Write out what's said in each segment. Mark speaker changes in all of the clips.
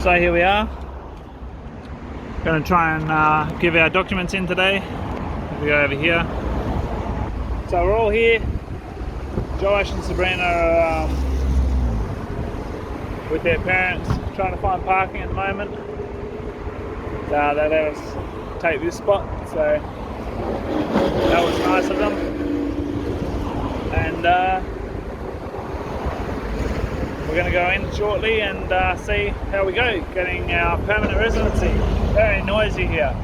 Speaker 1: So here we are, going to try and give our documents in today. We go over here. So we're all here. Josh and Sabrina are with their parents trying to find parking at the moment. They let us take this spot, so that was nice of them. And we're going to go in shortly and see how we go getting our permanent residency. Very noisy here.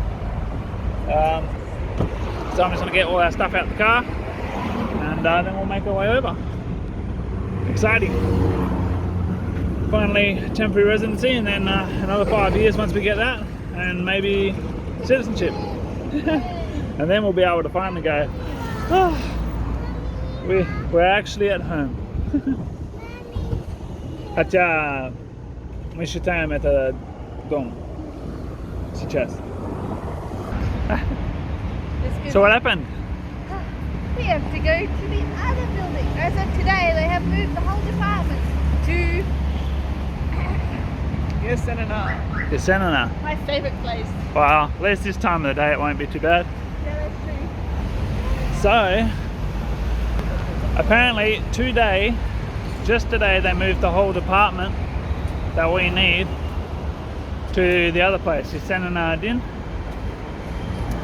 Speaker 1: So I'm just going to get all our stuff out of the car and then we'll make our way over. Exciting. Finally temporary residency, and then another 5 years once we get that, and maybe citizenship. And then we'll be able to finally go, oh, we're actually at home. Хотя мы считаем это дом сейчас. So what happened?
Speaker 2: We have to go to the other building. As of today, they have moved the whole department to 𝐿𝐶𝐷𝐿. My favourite place.
Speaker 1: Well, at least this time of the day it won't be too bad.
Speaker 2: Yeah, that's true.
Speaker 1: So, apparently just today they moved the whole department that we need to the other place, 𝐿𝐶𝐷𝐿.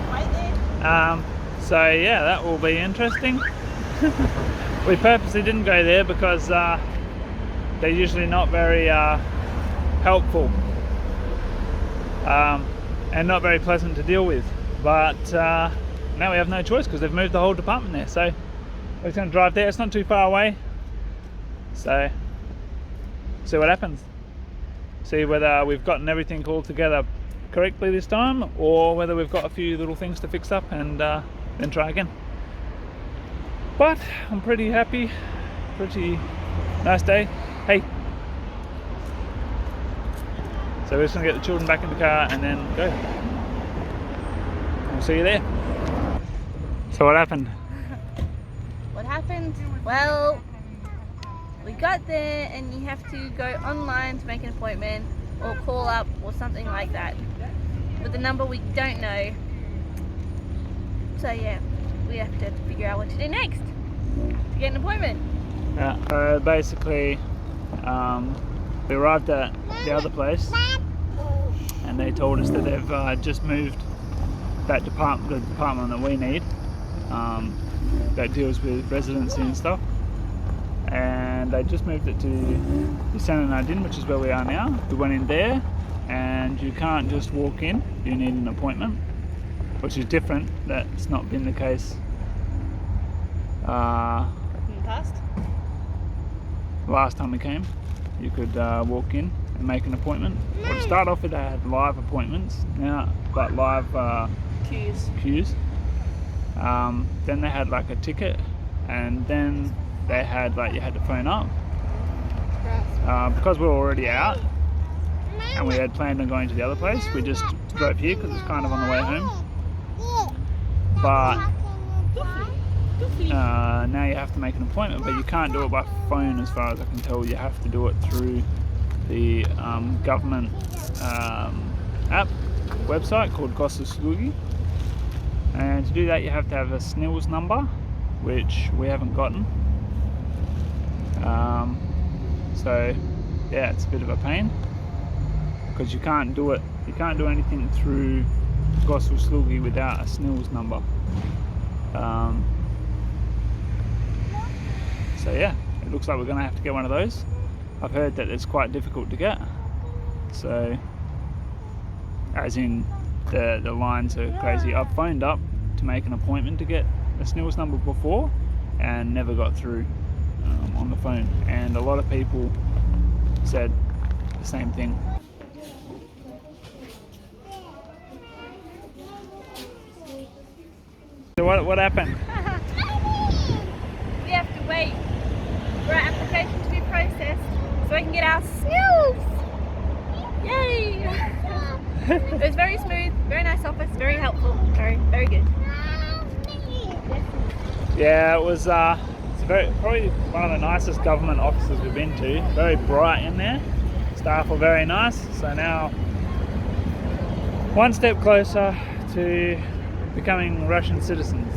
Speaker 2: Right there.
Speaker 1: So yeah, that will be interesting. We purposely didn't go there because they're usually not very helpful and not very pleasant to deal with. But now we have no choice because they've moved the whole department there. So we're just going to drive there. It's not too far away. So see what happens. See whether we've gotten everything all together correctly this time, or whether we've got a few little things to fix up and then try again. But I'm pretty happy. Pretty nice day. Hey. So we're just gonna get the children back in the car and then go. We'll see you there. So what happened?
Speaker 2: What happened? Well, we got there and you have to go online to make an appointment or call up or something like that with a number we don't know. So yeah, we have to figure out what to do next to get an appointment.
Speaker 1: Yeah, basically we arrived at the other place and they told us that they've just moved that department, the department that we need, that deals with residency and stuff, and they just moved it to 𝐿𝐶𝐷𝐿, which is where we are now. We went in there and you can't just walk in, you need an appointment, which is different. That's not been the case
Speaker 2: In the past?
Speaker 1: Last time we came. You could walk in and make an appointment. Well, to start off with, they had live appointments now, but live queues. Then they had like a ticket, and then they had like you had to phone up. Because we were already out and we had planned on going to the other place, we just drove here because it's kind of on the way home. But now you have to make an appointment, but you can't do it by phone as far as I can tell. You have to do it through the government app website called 𝗿𝗿𝐶𝐿𝐿. And to do that you have to have a SNILS number, which we haven't gotten. So yeah, it's a bit of a pain because you can't do anything through 𝗿𝗿𝐶𝐿𝐿 without a SNILS number. So yeah, it looks like we're going to have to get one of those. I've heard that it's quite difficult to get, so as in the lines are crazy. I've phoned up to make an appointment to get a SNILS number before and never got through on the phone, and a lot of people said the same thing. So what happened?
Speaker 2: We have to wait for our application to be processed so we can get our SNILS! Yay! It was very smooth, very nice office, very helpful, very, very good.
Speaker 1: Yeah, it was it's probably one of the nicest government offices we've been to. Very bright in there. Staff were very nice, so now one step closer to becoming Russian citizens.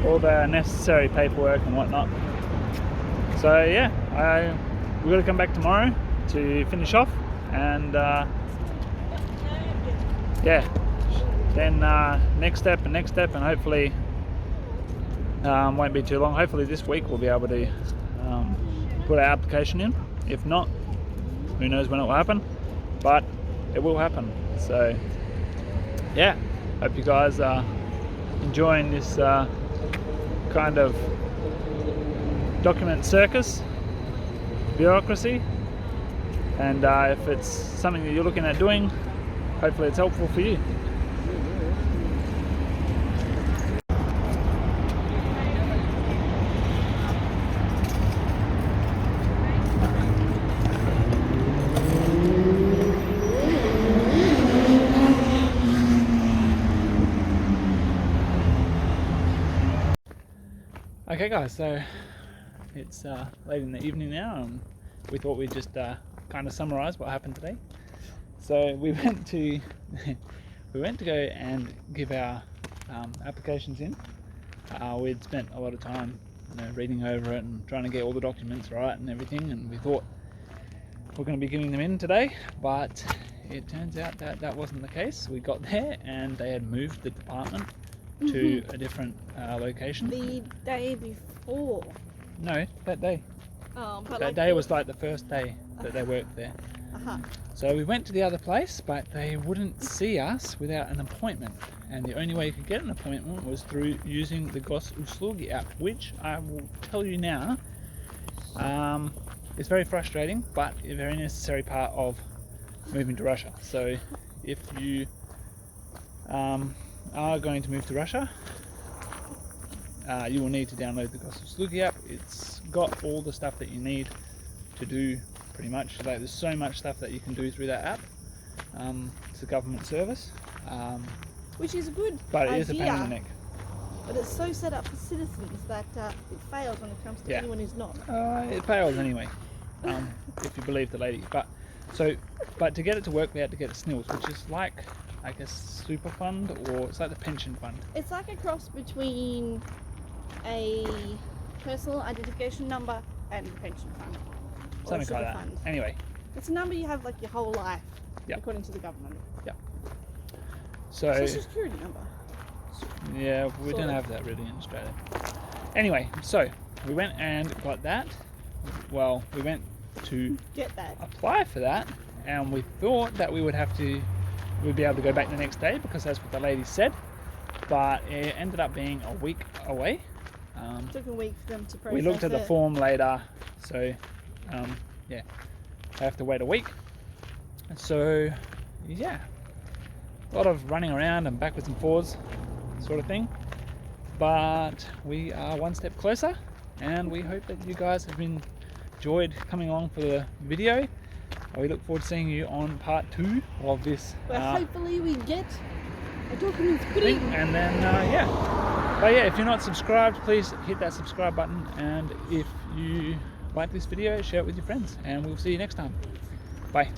Speaker 1: All the necessary paperwork and whatnot. So yeah, we're going to come back tomorrow to finish off, and yeah, then next step, and hopefully won't be too long. Hopefully this week we'll be able to put our application in. If not, who knows when it will happen, but it will happen. So yeah, hope you guys are enjoying this kind of document circus, bureaucracy, and if it's something that you're looking at doing, hopefully it's helpful for you. Okay guys, so it's late in the evening now, and we thought we'd just kind of summarize what happened today. So we went to go and give our applications in. We'd spent a lot of time, reading over it and trying to get all the documents right and everything, and we thought we're going to be giving them in today, but it turns out that that wasn't the case. We got there and they had moved the department to a different location.
Speaker 2: The day before.
Speaker 1: No, that day.
Speaker 2: Oh, but
Speaker 1: that day was like the first day that they worked there. So we went to the other place, but they wouldn't see us without an appointment. And the only way you could get an appointment was through using the 𝗿𝗿𝐶𝐿𝐿 app, which I will tell you now, it's very frustrating, but a very necessary part of moving to Russia. So if you are going to move to Russia, you will need to download the 𝗿𝗿𝐶𝐿𝐿 app. It's got all the stuff that you need to do, pretty much. Like, there's so much stuff that you can do through that app. It's a government service,
Speaker 2: which is a good
Speaker 1: but it
Speaker 2: idea,
Speaker 1: is a pain in the neck.
Speaker 2: But it's so set up for citizens that it fails when it comes to anyone who's not.
Speaker 1: It fails anyway, if you believe the lady. But to get it to work, we had to get a SNILS, which is like, I guess, super fund, or it's like the pension fund. It's
Speaker 2: like a cross between a personal identification number and a pension fund.
Speaker 1: Something like that. Fund. Anyway.
Speaker 2: It's a number you have like your whole life, according to the government.
Speaker 1: Yeah.
Speaker 2: So Social Security number.
Speaker 1: Yeah, we don't have that really in Australia. Anyway, so we went and got that. Well, we went to
Speaker 2: get that,
Speaker 1: apply for that, and we thought that we'd be able to go back the next day, because that's what the lady said, but it ended up being a week away.
Speaker 2: It took a week for them to process.
Speaker 1: We looked at the form later, so yeah, I have to wait a week. So yeah, a lot of running around and backwards and forwards sort of thing, but we are one step closer, and we hope that you guys have enjoyed coming along for the video. We look forward to seeing you on part 2 of this.
Speaker 2: Well, hopefully we get a document thing,
Speaker 1: and then yeah. But yeah, if you're not subscribed, please hit that subscribe button, and if you like this video, share it with your friends, and we'll see you next time. Bye.